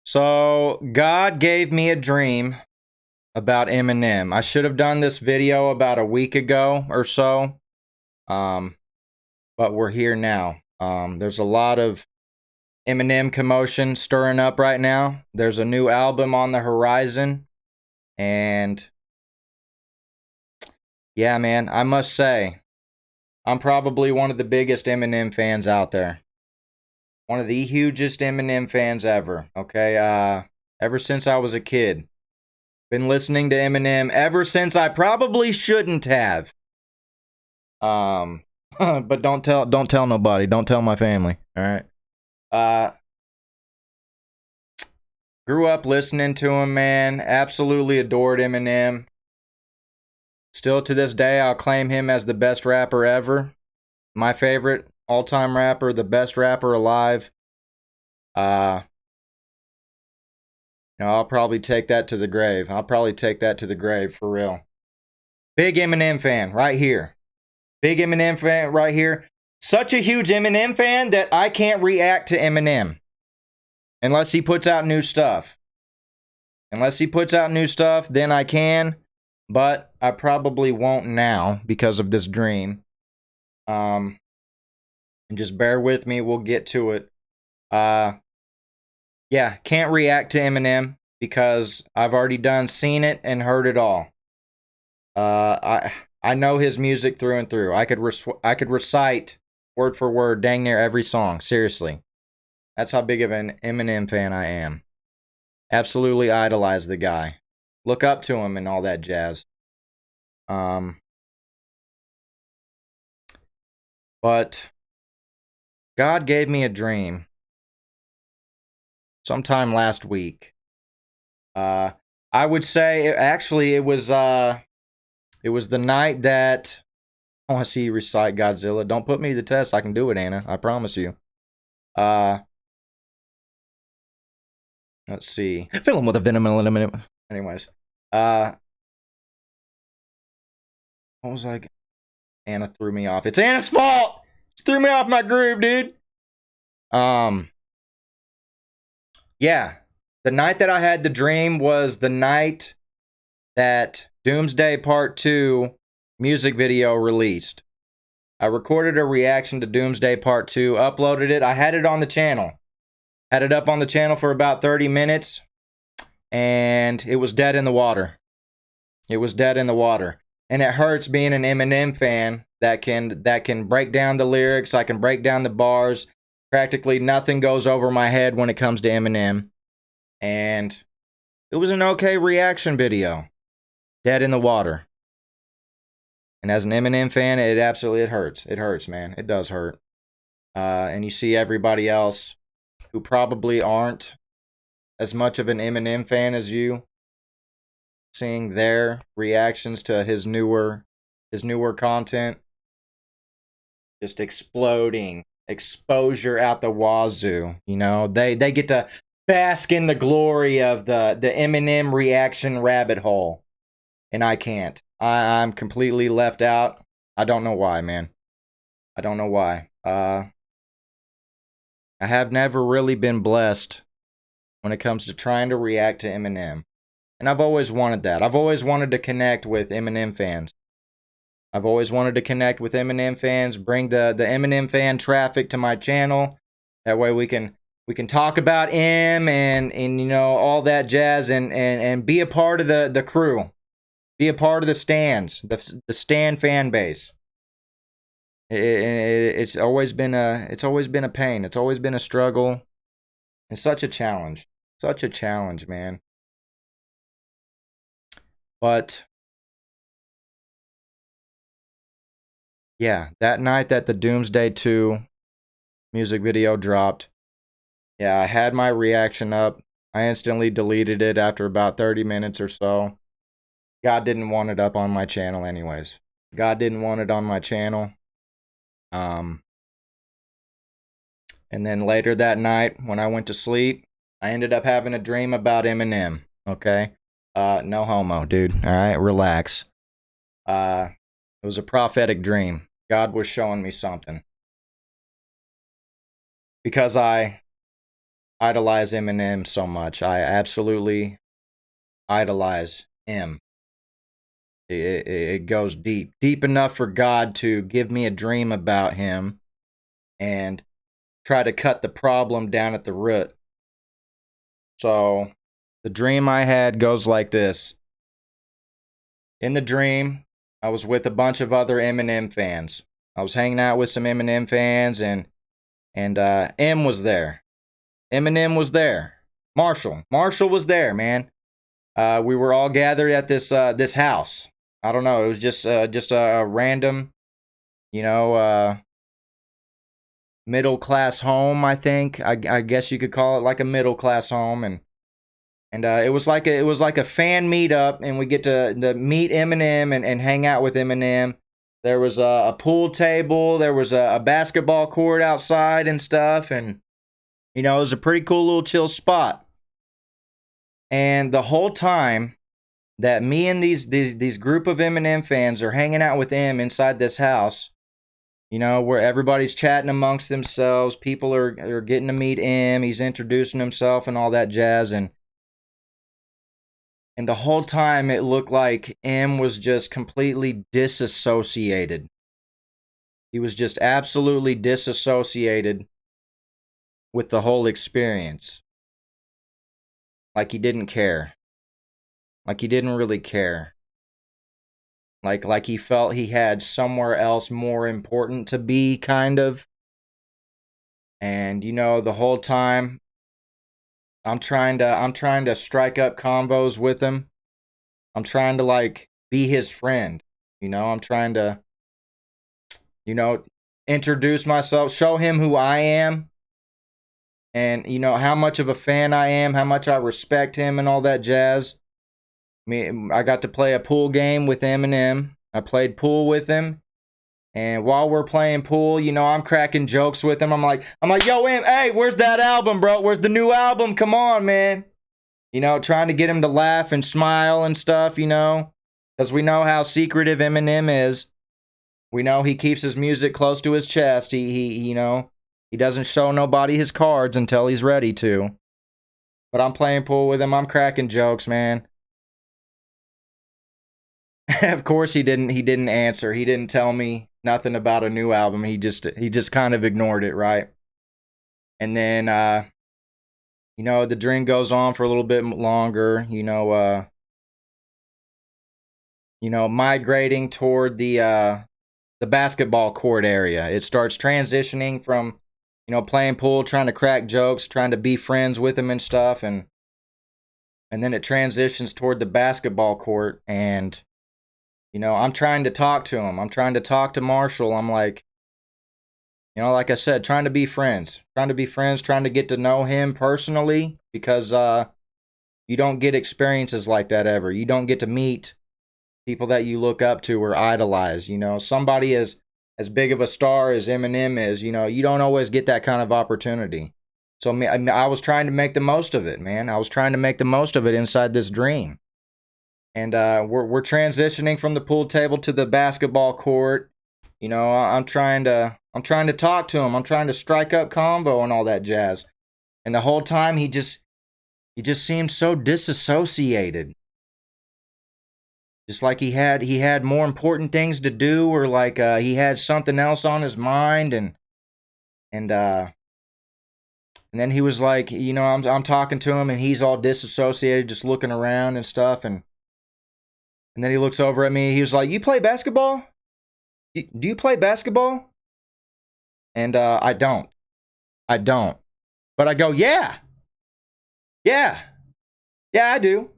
So, God gave me a dream about Eminem. I should have done this video about a week ago or so, um, but we're here now. There's a lot of Eminem commotion stirring up right now. There's a new album on the horizon, and yeah, man, I must say, I'm probably one of the biggest Eminem fans out there. One of the hugest Eminem fans ever, okay? Ever since I was a kid. Been listening to Eminem ever since I probably shouldn't have. But don't tell nobody. Don't tell my family. All right. Uh, Grew up listening to him, man. Absolutely adored Eminem. Still to this day, I'll claim him as the best rapper ever. My favorite all-time rapper, the best rapper alive. I'll probably take that to the grave. I'll probably take that to the grave for real. Big Eminem fan right here. Big Eminem fan right here. Such a huge Eminem fan that I can't react to Eminem unless he puts out new stuff. Unless he puts out new stuff, then I can, but I probably won't now because of this dream. And just bear with me, we'll get to it. Yeah, can't react to Eminem because I've already seen it and heard it all. I know his music through and through. I could recite word for word dang near every song. Seriously, that's how big of an Eminem fan I am. Absolutely idolize the guy. Look up to him and all that jazz. But God gave me a dream sometime last week. I would say actually it was the night that I want to see you recite Godzilla. Don't put me to the test. I can do it, Anna. I promise you. Let's see. Fill him with a venom eliminate. Anyways. What was I? Anna threw me off. It's Anna's fault! She threw me off my groove, dude. Yeah. The night that I had the dream was the night that Doomsday Part 2 music video released. I recorded a reaction to Doomsday Part 2, uploaded it. I had it on the channel. Had it up on the channel for about 30 minutes, and it was dead in the water. It was dead in the water. And it hurts being an Eminem fan that can break down the lyrics, I can break down the bars. Practically nothing goes over my head when it comes to Eminem. And it was an okay reaction video. Dead in the water. And as an Eminem fan, it hurts. It hurts, man. It does hurt. And you see everybody else who probably aren't as much of an Eminem fan as you, seeing their reactions to his newer content just exploding, exposure out the wazoo. You know, they get to bask in the glory of the Eminem reaction rabbit hole, and I can't. I'm completely left out. I don't know why, man. I don't know why. I have never really been blessed when it comes to trying to react to Eminem. And I've always wanted that. I've always wanted to connect with Eminem fans. I've always wanted to connect with Eminem fans, bring the Eminem fan traffic to my channel. That way we can talk about him and you know, all that jazz and be a part of the crew. Be a part of the stands, the Stan fan base. It's always been a pain. It's always been a struggle. It's such a challenge. Such a challenge, man. But yeah, that night that the Doomsday 2 music video dropped, yeah, I had my reaction up. I instantly deleted it after about 30 minutes or so. God didn't want it up on my channel anyways. God didn't want it on my channel. And then later that night, when I went to sleep, I ended up having a dream about Eminem. Okay? No homo, dude. Alright, relax. It was a prophetic dream. God was showing me something. Because I idolize Eminem so much. I absolutely idolize him. It goes deep, deep enough for God to give me a dream about him and try to cut the problem down at the root. So the dream I had goes like this. In the dream, I was with a bunch of other Eminem fans. I was hanging out with some Eminem fans, and M was there. Eminem was there. Marshall was there, man. We were all gathered at this house. I don't know. It was just a random, you know, middle class home. I think I guess you could call it like a middle class home, and it was like a fan meetup, and we get to meet Eminem and hang out with Eminem. There was a pool table. There was a basketball court outside and stuff, and it was a pretty cool little chill spot. And the whole time that me and these group of Eminem fans are hanging out with him inside this house, where everybody's chatting amongst themselves, people are getting to meet him, he's introducing himself and all that jazz, and the whole time it looked like M was just completely disassociated. He was just absolutely disassociated with the whole experience. Like he didn't care. Like he didn't really care. Like he felt he had somewhere else more important to be, kind of. And the whole time I'm trying to strike up combos with him. I'm trying to like be his friend. I'm trying to introduce myself, show him who I am, and how much of a fan I am, how much I respect him and all that jazz. I got to play a pool game with Eminem. I played pool with him. And while we're playing pool, I'm cracking jokes with him. I'm like, yo, Em, hey, where's that album, bro? Where's the new album? Come on, man. Trying to get him to laugh and smile and stuff, because we know how secretive Eminem is. We know he keeps his music close to his chest. He doesn't show nobody his cards until he's ready to. But I'm playing pool with him. I'm cracking jokes, man. Of course he didn't answer. He didn't tell me nothing about a new album. He just kind of ignored it, right? And then the dream goes on for a little bit longer, migrating toward the basketball court area. It starts transitioning from playing pool, trying to crack jokes, trying to be friends with him and stuff, and then it transitions toward the basketball court, and I'm trying to talk to him. I'm trying to talk to Marshall. I'm like, like I said, trying to be friends, trying to get to know him personally, because you don't get experiences like that ever. You don't get to meet people that you look up to or idolize. Somebody as big of a star as Eminem is, you don't always get that kind of opportunity. So I was trying to make the most of it, man. I was trying to make the most of it inside this dream. And we're transitioning from the pool table to the basketball court. I'm trying to talk to him. I'm trying to strike up combo and all that jazz. And the whole time he just seemed so disassociated. Just like he had more important things to do, or like he had something else on his mind, and then he was like, I'm talking to him, and he's all disassociated, just looking around and stuff, and then he looks over at me. He was like, "You play basketball? Do you play basketball?" And I don't. But I go, yeah, I do.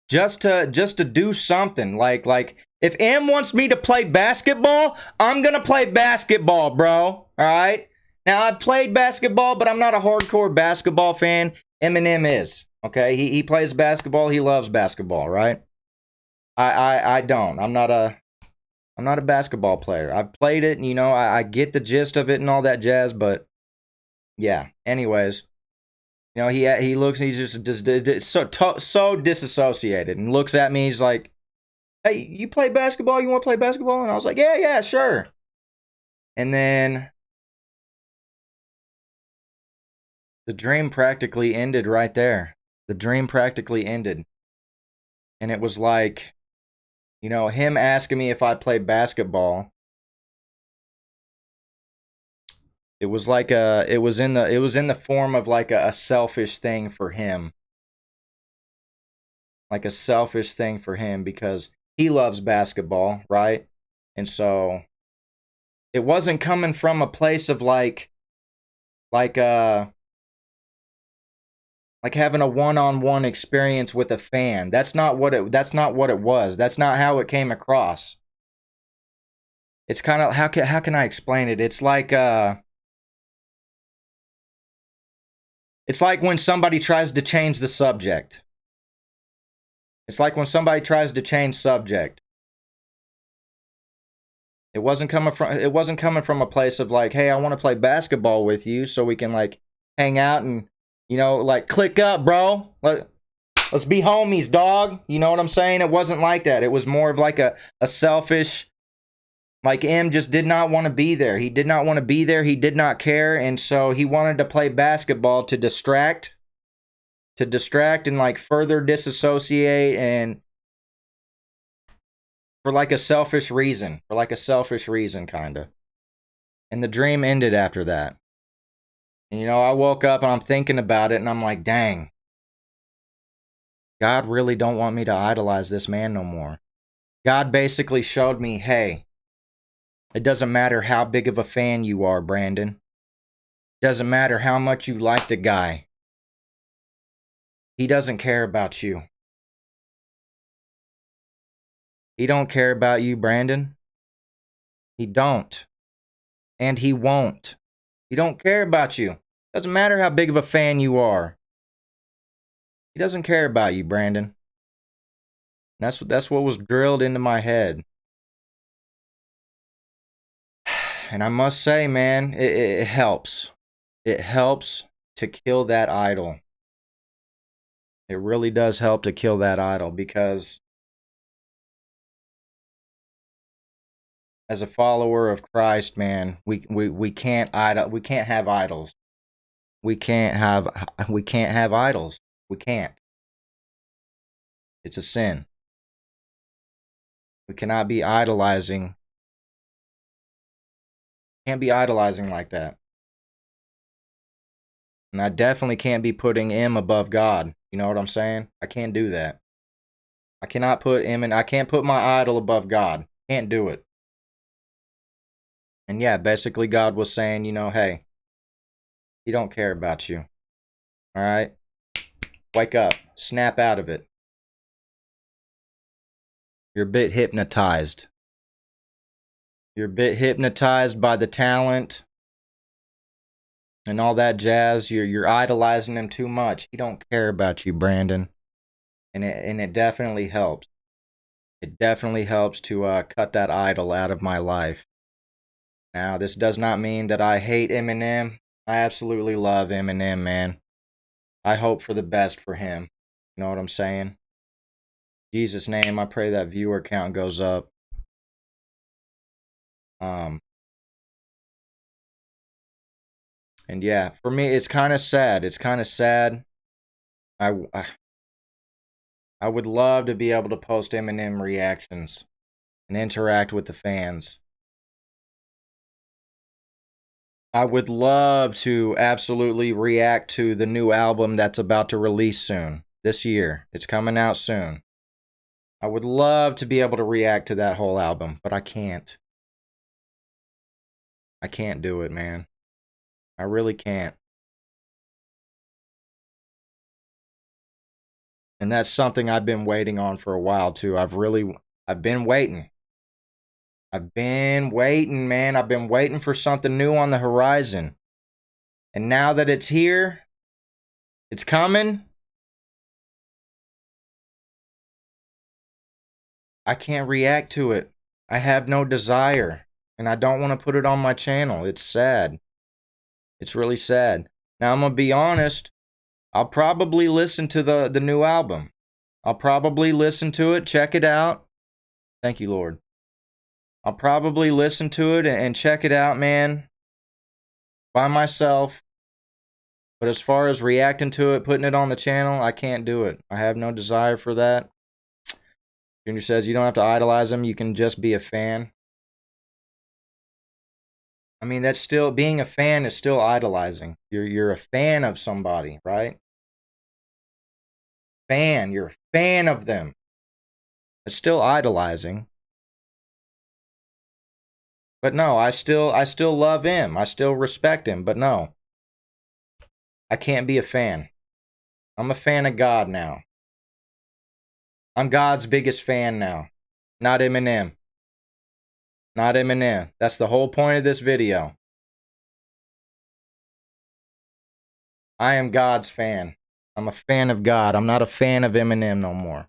Just to do something. Like if M wants me to play basketball, I'm gonna play basketball, bro. All right. Now I've played basketball, but I'm not a hardcore basketball fan. Eminem is. Okay, he plays basketball. He loves basketball, right? I don't. I'm not a basketball player. I've played it, and I get the gist of it and all that jazz. But yeah. Anyways, he looks. He's just so disassociated, and looks at me. He's like, "Hey, you play basketball? You want to play basketball?" And I was like, "Yeah, sure." And then The dream practically ended right there. The dream practically ended. And it was like, you know, him asking me if I played basketball. It was like it was in the form of like a selfish thing for him. Like a selfish thing for him because he loves basketball, right? And so it wasn't coming from a place of like having a one-on-one experience with a fan. That's not what it was. That's not how it came across. It's kind of how can I explain it? It's like when somebody tries to change the subject. It's like when somebody tries to change subject. It wasn't coming from a place of like, hey, I want to play basketball with you so we can like hang out and, you know, like click up, bro. Let's be homies, dog. You know what I'm saying? It wasn't like that. It was more of like a selfish, like M just did not want to be there. He did not want to be there. He did not care. And so he wanted to play basketball to distract and like further disassociate and for like a selfish reason, kind of. And the dream ended after that. And, you know, I woke up and I'm thinking about it and I'm like, dang, God really don't want me to idolize this man no more. God basically showed me, hey, it doesn't matter how big of a fan you are, Brandon. It doesn't matter how much you like the guy. He doesn't care about you. He don't care about you, Brandon. He don't. And he won't. He don't care about you. Doesn't matter how big of a fan you are. He doesn't care about you, Brandon. And that's what was drilled into my head. And I must say, man, it helps. It helps to kill that idol. It really does help to kill that idol because as a follower of Christ, man, we can't have idols. We can't have idols. We can't. It's a sin. We cannot be idolizing. Can't be idolizing like that. And I definitely can't be putting M above God. You know what I'm saying? I can't do that. I cannot put M and I can't put my idol above God. Can't do it. And yeah, basically God was saying, you know, hey, he don't care about you. All right? Wake up. Snap out of it. You're a bit hypnotized. You're a bit hypnotized by the talent and all that jazz. You're idolizing him too much. He don't care about you, Brandon. And it definitely helps. It definitely helps to cut that idol out of my life. Now, this does not mean that I hate Eminem. I absolutely love Eminem, man. I hope for the best for him. You know what I'm saying? In Jesus' name, I pray that viewer count goes up. And yeah, for me, it's kind of sad. It's kind of sad. I would love to be able to post Eminem reactions and interact with the fans. I would love to absolutely react to the new album that's about to release soon. This year. It's coming out soon. I would love to be able to react to that whole album, but I can't. I can't do it, man. I really can't. And that's something I've been waiting on for a while, too. I've been waiting. I've been waiting, man. I've been waiting for something new on the horizon. And now that it's here, it's coming, I can't react to it. I have no desire. And I don't want to put it on my channel. It's sad. It's really sad. Now, I'm going to be honest. I'll probably listen to the new album. I'll probably listen to it, check it out. Thank you, Lord. I'll probably listen to it and check it out, man. By myself. But as far as reacting to it, putting it on the channel, I can't do it. I have no desire for that. Junior says you don't have to idolize him. You can just be a fan. I mean, that's still, being a fan is still idolizing. You're a fan of somebody, right? Fan, you're a fan of them. It's still idolizing. But no, I still love him. I still respect him, but no. I can't be a fan. I'm a fan of God now. I'm God's biggest fan now. Not Eminem. Not Eminem. That's the whole point of this video. I am God's fan. I'm a fan of God. I'm not a fan of Eminem no more.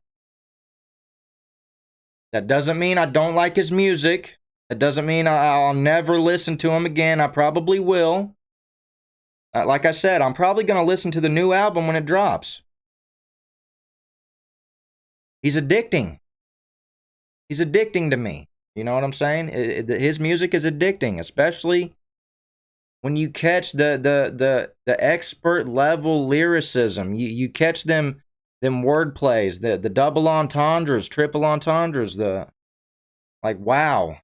That doesn't mean I don't like his music. That doesn't mean I'll never listen to him again. I probably will. Like I said, I'm probably going to listen to the new album when it drops. He's addicting. He's addicting to me. You know what I'm saying? His music is addicting, especially when you catch the expert level lyricism. You catch them word plays, the double entendres, triple entendres, like wow.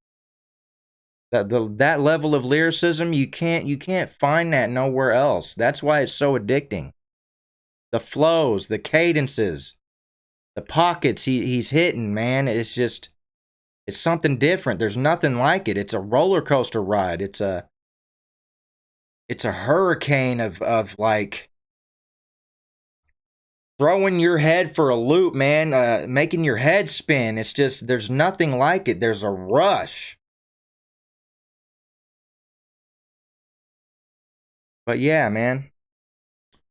That level of lyricism, you can't find that nowhere else. That's why it's so addicting. The flows, the cadences, the pockets he's hitting, man. It's just, it's something different. There's nothing like it. It's a roller coaster ride. It's a hurricane of like throwing your head for a loop, man. Making your head spin. It's just, there's nothing like it. There's a rush. But yeah, man,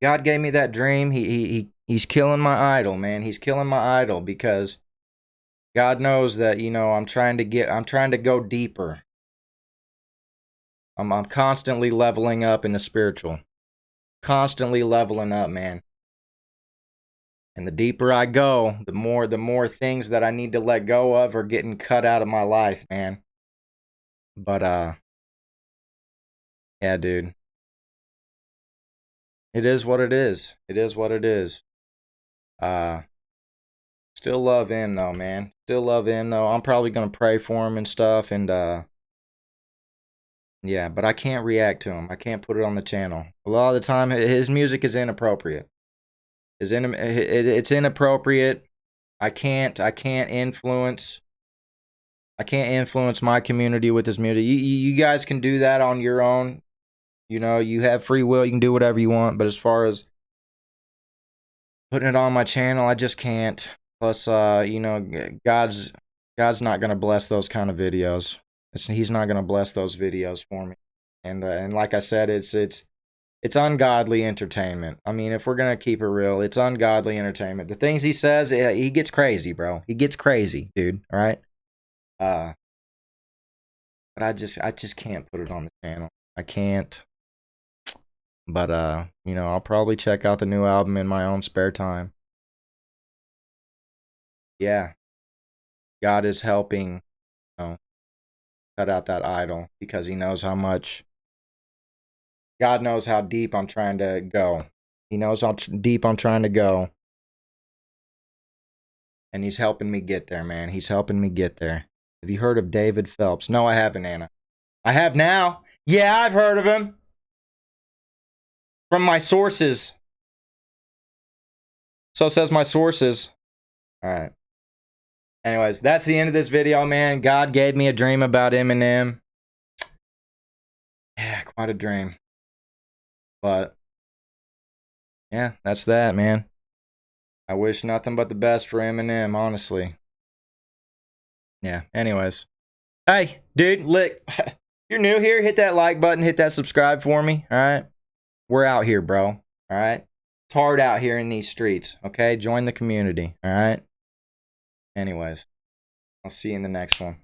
God gave me that dream. He's killing my idol, man. He's killing my idol because God knows that, you know, I'm trying to go deeper. I'm constantly leveling up in the spiritual. Constantly leveling up, man. And the deeper I go, the more things that I need to let go of are getting cut out of my life, man. But yeah, dude. It is what it is. It is what it is. Still love him though, man. Still love him though. I'm probably gonna pray for him and stuff, and yeah, but I can't react to him. I can't put it on the channel. A lot of the time, his music is inappropriate. It's inappropriate. I can't influence my community with his music. You guys can do that on your own. You know, you have free will. You can do whatever you want. But as far as putting it on my channel, I just can't. Plus, you know, God's not gonna bless those kind of videos. He's not gonna bless those videos for me. And like I said, it's ungodly entertainment. I mean, if we're gonna keep it real, it's ungodly entertainment. The things he says, he gets crazy, bro. He gets crazy, dude. All right. But I just can't put it on the channel. I can't. But you know, I'll probably check out the new album in my own spare time. Yeah. God is helping, you know, cut out that idol because he knows how much. God knows how deep I'm trying to go. He knows how deep I'm trying to go. And he's helping me get there, man. He's helping me get there. Have you heard of David Phelps? No, I haven't, Anna. I have now. Yeah, I've heard of him. From my sources. So says my sources. All right. Anyways, that's the end of this video, man. God gave me a dream about Eminem. Yeah, quite a dream. But yeah, that's that, man. I wish nothing but the best for Eminem, honestly. Yeah, anyways. Hey, dude, look, you're new here, hit that like button, hit that subscribe for me, all right? We're out here, bro, all right? It's hard out here in these streets, okay? Join the community, all right? Anyways, I'll see you in the next one.